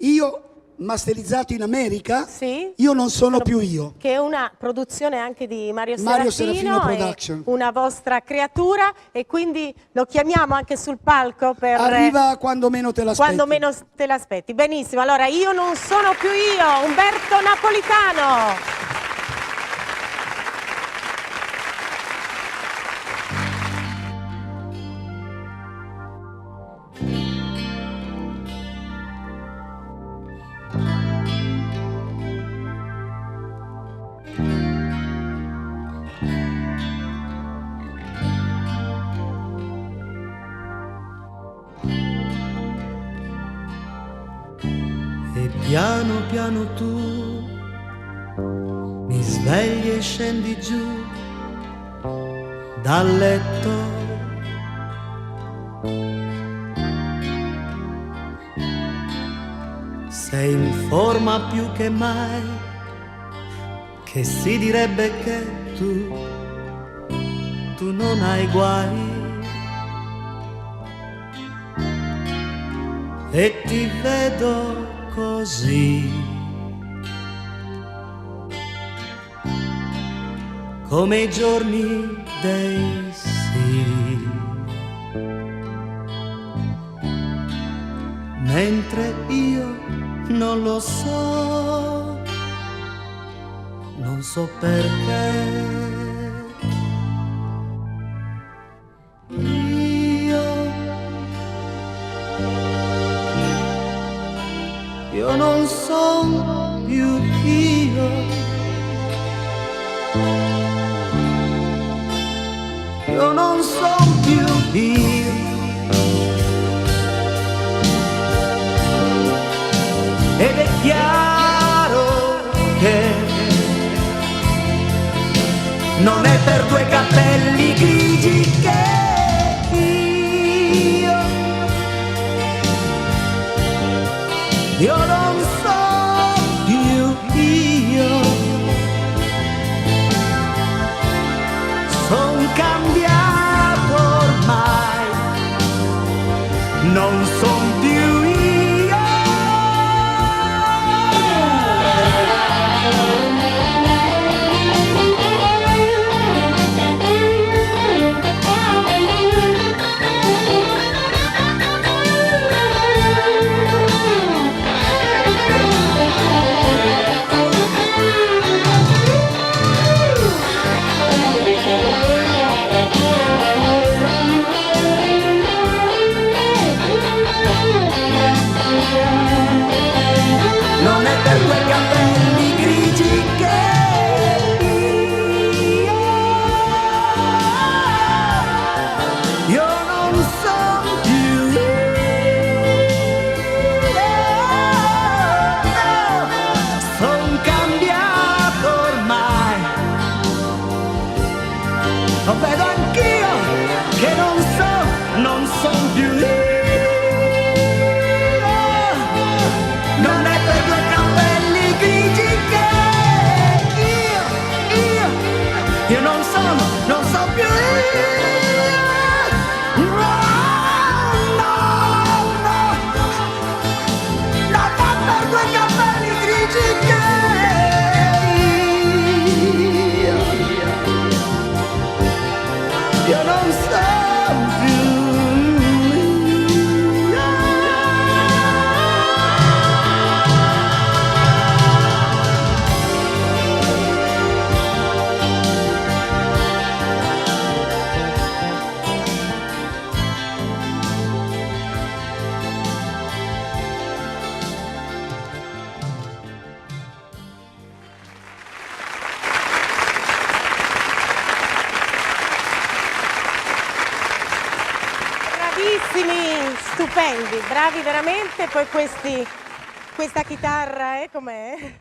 Io, masterizzato in America, Sì. Io non sono più io. Che è una produzione anche di Mario Serafino Serafino, Production. è una vostra creatura e quindi lo chiamiamo anche sul palco per... Arriva quando meno te l'aspetti. Quando meno te l'aspetti. Benissimo, allora Io non sono più io, Umberto Napolitano. E piano piano tu mi svegli e scendi giù dal letto. Sei in forma più che mai, che si direbbe che tu non hai guai. E ti vedo così, come i giorni dei sì, mentre io non lo so, non so perché. Io non son più io, io non son più io, ed è chiaro che non è per due capelli grigi che io non so più io, son cambiato ormai, non son più io. Non è per quei capelli grigi che io non so più son cambiato ormai, lo vedo anch'io che non son più io. Non è per due capelli grigi che io non so più io. No, non è per due capelli grigi che io non so più. Bravissimi, stupendi, bravi veramente. Poi questa chitarra, com'è?